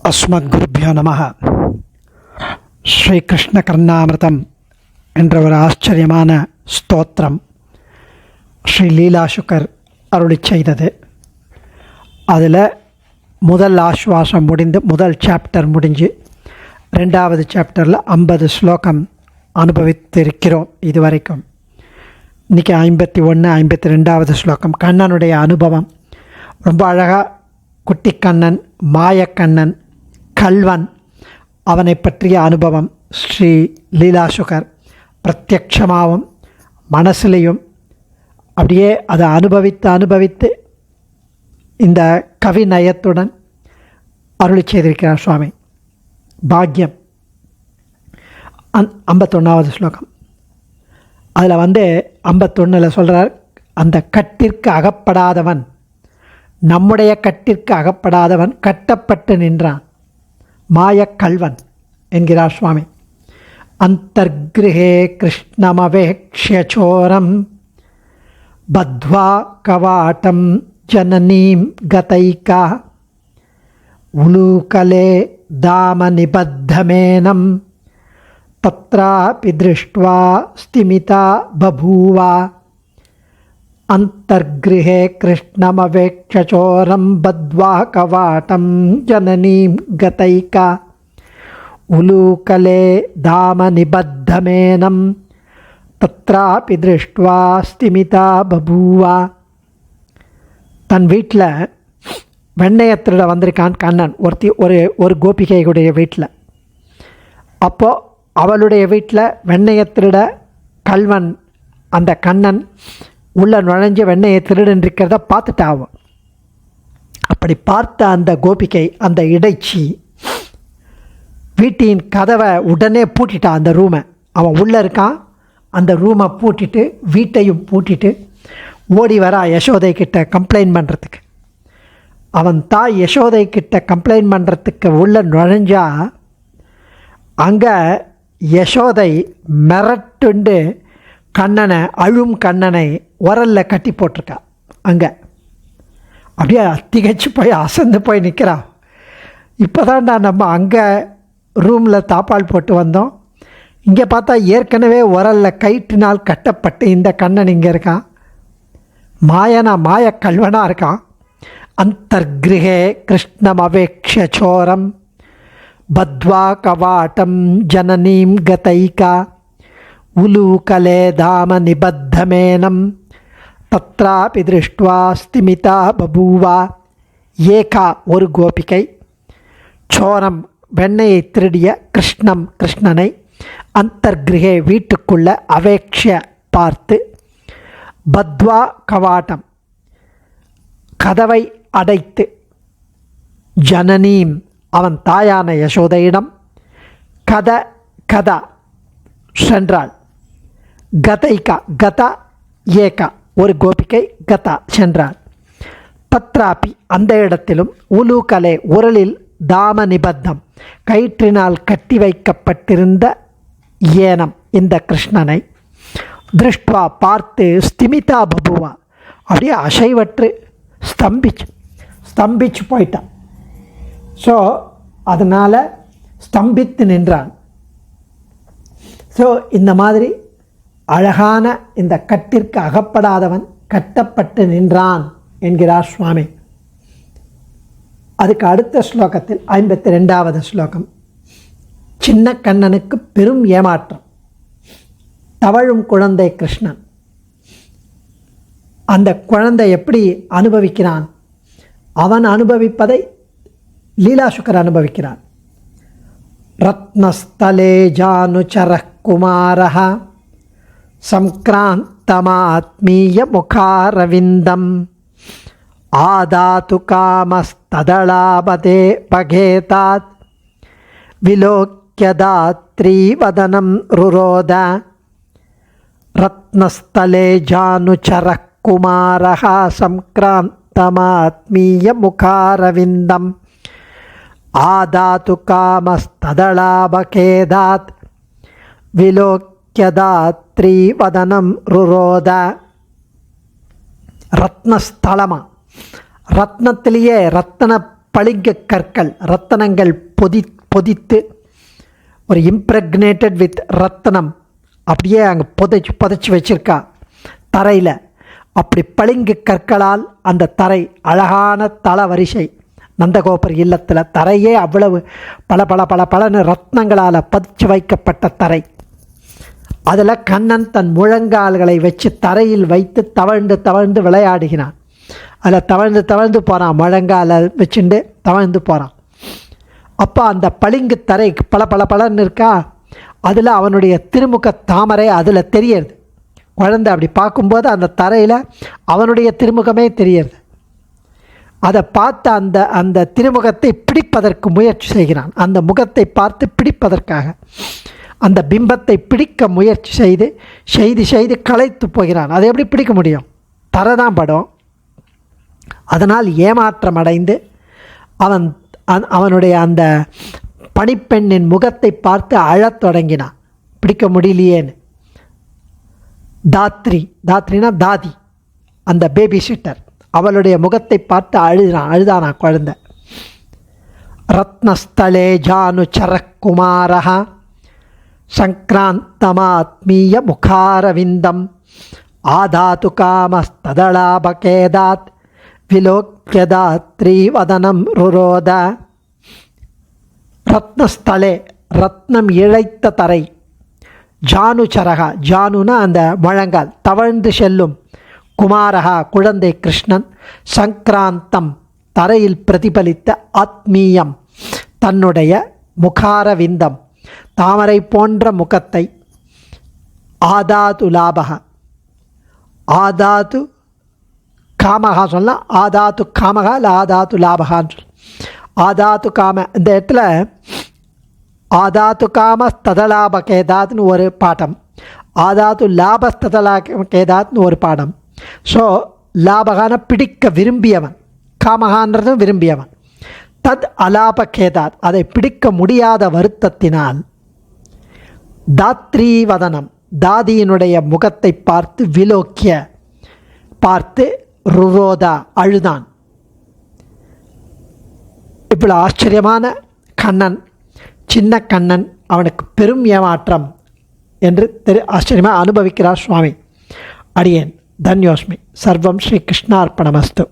அஸ்மத்குருப்யோ நமः. ஸ்ரீ கிருஷ்ண கர்ணாமிருதம் என்ற ஒரு ஆச்சரியமான ஸ்தோத்திரம் ஸ்ரீ லீலா சுகர் அருளி செய்தது. அதில் முதல் ஆஸ்வாசம் முடிந்து முதல் சாப்டர் முடிஞ்சு ரெண்டாவது சாப்டரில் 50 ஸ்லோகம் அனுபவித்திருக்கிறோம் இதுவரைக்கும். இன்றைக்கி 51 52வது ஸ்லோகம். கண்ணனுடைய அனுபவம் ரொம்ப அழகாக. குட்டிக்கண்ணன், மாயக்கண்ணன், கல்வன், அவனை பற்றிய அனுபவம் ஸ்ரீ லீலா சுகர் பிரத்யட்சமாகவும் மனசுலேயும் அப்படியே அதை அனுபவித்து இந்த கவி நயத்துடன் அருளி செய்திருக்கிறார் சுவாமி. பாக்யம் 51வது ஸ்லோகம். அதில் 51 சொல்கிறார், அந்த கட்டிற்கு அகப்படாதவன், நம்முடைய கட்டிற்கு அகப்படாதவன் கட்டப்பட்டு நின்றான், மாயக்கல்வன் என்கிறார் சுவாமி. அந்தர்கிருஹே கிருஷ்ணமவேக்ஷ்யசோரம் பத்வா கவாட்டம் ஜனனீம் கதைகா உலூகலே தாம நிபத்தமேனம் தத்ராபி திருஷ்ட்வா ஸ்திமிதா பபூவா. அந்தர்கிருஹே கிருஷ்ணமவேக்ஷ்யசோரம் பத்வா கவாட்டம் ஜனனீம் கதைகா உலூகலே தாம நிபத்தமேனம் தத்ராபி திருஷ்ட்வா ஸ்திமிதா பபூவா. தன் வீட்டில் வெண்ணையை திருட வந்திருக்கான் கண்ணன். ஒரு கோபிகையுடைய வீட்டில். அப்போது அவளுடைய வீட்டில் வெண்ணையை திருட கல்வன், அந்த கண்ணன் உள்ள நுழைஞ்சு வெண்ணையை திருடுன்றிருக்கிறத பார்த்துட்டாவும். அப்படி பார்த்த அந்த கோபிகை, அந்த இடைச்சி, வீட்டின் கதவை உடனே பூட்டிட்டான். அந்த ரூமை, அவன் உள்ளே இருக்கான், அந்த ரூமை பூட்டிட்டு வீட்டையும் பூட்டிட்டு ஓடி வரா யசோதை கிட்ட கம்ப்ளைண்ட் பண்ணுறதுக்கு. அவன் தாய் யசோதை கிட்ட கம்ப்ளைண்ட் பண்ணுறதுக்கு உள்ளே நுழைஞ்சா அங்கே யசோதை மிரட்டுண்டு கண்ணனை, அழும் கண்ணனை உரலில் கட்டி போட்டிருக்கா. அங்கே அப்படியே திகைச்சு போய் அசந்து போய் நிற்கிறா. இப்போ தான்டா நம்ம அங்கே ரூமில் தாப்பால் போட்டு வந்தோம், இங்கே பார்த்தா ஏற்கனவே உரலில் கயிற்றினால் கட்டப்பட்டு இந்த கண்ணன் இங்கே இருக்கான், மாயக்கல்வனாக இருக்கான். அந்தர்கிருஹே கிருஷ்ணமவேக்ஷ்யசோரம் பத்வா கவாட்டம் ஜனனீம் கதைகா உலூகலே தாம நிபத்தமேனம் தத்ராபி திருஷ்ட்வா ஸ்திமிதா பபூவா. ஏகா, ஒரு கோபிகை, சோரம், வெண்ணையை திருடிய, கிருஷ்ணனை அந்தர்கிருஹே வீட்டுக்குள்ள, அவேக்ஷ்ய பார்த்து, பத்வா கவாட்டம் கதவை அடைத்து, ஜனனீம் அவன் தாயான யசோதையிடம், கதா சென்றாள், கதைகா கதா ஏகா ஒரு கோபிகை, கதா சென்றாள். தத்ராபி அந்த இடத்திலும், உலூகலே உரலில், தாம நிபத்தம் கயிற்றினால் கட்டி வைக்கப்பட்டிருந்த ஏனம் இந்த கிருஷ்ணனை, திருஷ்ட்வா பார்த்து, ஸ்திமிதா பபுவா அப்படியே அசைவற்று ஸ்தம்பிச்சு போயிட்டான். ஸோ அதனால் ஸ்தம்பித்து நின்றான். ஸோ இந்த மாதிரி அழகான இந்த கட்டிற்கு அகப்படாதவன் கட்டப்பட்டு நின்றான் என்கிறார் சுவாமி. அதுக்கு அடுத்த ஸ்லோகத்தில் 52வது ஸ்லோகம். சின்ன கண்ணனுக்கு பெரும் ஏமாற்றம். தவழும் குழந்தை கிருஷ்ணன். அந்த குழந்தை எப்படி அனுபவிக்கிறான்? அவன் அனுபவிப்பதை லீலாசுகர் அனுபவிக்கிறான். ரத்னஸ்தலே ஜானுச்சரः குமாரः சம்க்ராந்தமாத்மீய முகாரவிந்தம் ஆதாது காமஸ்ததளாபதே பகேதாத் விலோக்யதாத்ரீ வதனம் ருரோத. ரத்னஸ்தலே ஜானுச்சரः குமாரः சம்க்ராந்தமாத்மீய முகாரவிந்தம் ஆதாது காமஸ்ததளாபகேதாத் விலோக்யதாத்ரீ வதனம் ருரோத. ரத்னஸ்தலமா, ரத்னத்திலேயே ரத்தன பளிங்கு கற்கள் ரத்தனங்கள் பொதித்து ஒரு இம்ப்ரெக்னேட்டட் வித் ரத்தனம் அப்படியே அங்கே புதைச்சி வச்சிருக்கா தரையில். அப்படி பளிங்கு கற்களால் அந்த தரை அழகான தள வரிசை. நந்தகோபர் இல்லத்தில் தரையே அவ்வளவு பல ரத்னங்களால் பதிச்சு வைக்கப்பட்ட தரை. அதில் கண்ணன் தன் முழங்கால்களை வச்சு தரையில் வைத்து தவழ்ந்து விளையாடுகிறான். அதில் தவழ்ந்து போகிறான், முழங்கால வச்சுட்டு தவழ்ந்து போகிறான். அப்போ அந்த பளிங்கு தரை பலன்னு இருக்கா, அதில் அவனுடைய திருமுக தாமரை அதில் தெரியறது. குழந்தை அப்படி பார்க்கும்போது அந்த தரையில் அவனுடைய திருமுகமே தெரியறது. அதை பார்த்து அந்த திருமுகத்தை பிடிப்பதற்கு முயற்சி செய்கிறான். அந்த முகத்தை பார்த்து பிடிப்பதற்காக அந்த பிம்பத்தை பிடிக்க முயற்சி செய்து களைத்து போகிறான். அதை எப்படி பிடிக்க முடியும்? தரை தான் படம். அதனால் ஏமாற்றம் அடைந்து அவனுடைய அந்த பணிப்பெண்ணின் முகத்தை பார்த்து அழத் தொடங்கினான். பிடிக்க முடியலையேன்னு. தாத்ரினா தாதி, அந்த பேபி சிட்டர், அவளுடைய முகத்தை பார்த்து அழுதானா குழந்தை. ரத்னஸ்தலே ஜானு சரக்குமாரஹ சங்கிராந்தமாத்மீய முகாரவிந்தம் ஆதாது காமஸ்ததளாபகேதாத் விலோக்கியதாத்ரி வதனம் ருரோத. ரத்னஸ்தலே, ரத்னம் இழைத்த தரை. ஜானுச்சரகா, ஜானுனா அந்த முழங்கால், தவழ்ந்து செல்லும். குமாரகா, குழந்தை கிருஷ்ணன். சங்கிராந்தம், தரையில் பிரதிபலித்த. ஆத்மீயம், தன்னுடைய. முகாரவிந்தம், தாமரை போன்ற முகத்தை. ஆதாது லாபக, ஆதாது காமகா சொல்லலாம். ஆதாத்து காமகா இல்லை ஆதாத்து லாபகான்னு சொல்லலாம். ஆதாத்து காம, இந்த இடத்துல ஆதாத்து காம ஸ்ததலாப கேதாத்னு ஒரு பாடம், ஆதாத்து லாப ஸ்ததலா கேதாத்னு ஒரு பாடம். ஸோ லாபகான பிடிக்க விரும்பியவன், காமகான்றதும் விரும்பியவன். தத் அலாப கேதாத், அதை பிடிக்க முடியாத வருத்தத்தினால். தாத்ரீவதனம், தாதியினுடைய முகத்தை பார்த்து. விலோக்கிய, பார்த்து. ருரோதா, அழுதான். இவ்வளோ ஆச்சரியமான கண்ணன், சின்ன கண்ணன், அவனுக்கு பெரும் ஏமாற்றம் என்று ஆச்சரியமாக அனுபவிக்கிறார் சுவாமி. அடியேன் தன்யோஸ்மி. சர்வம் ஸ்ரீ கிருஷ்ணார்ப்பணமஸ்து.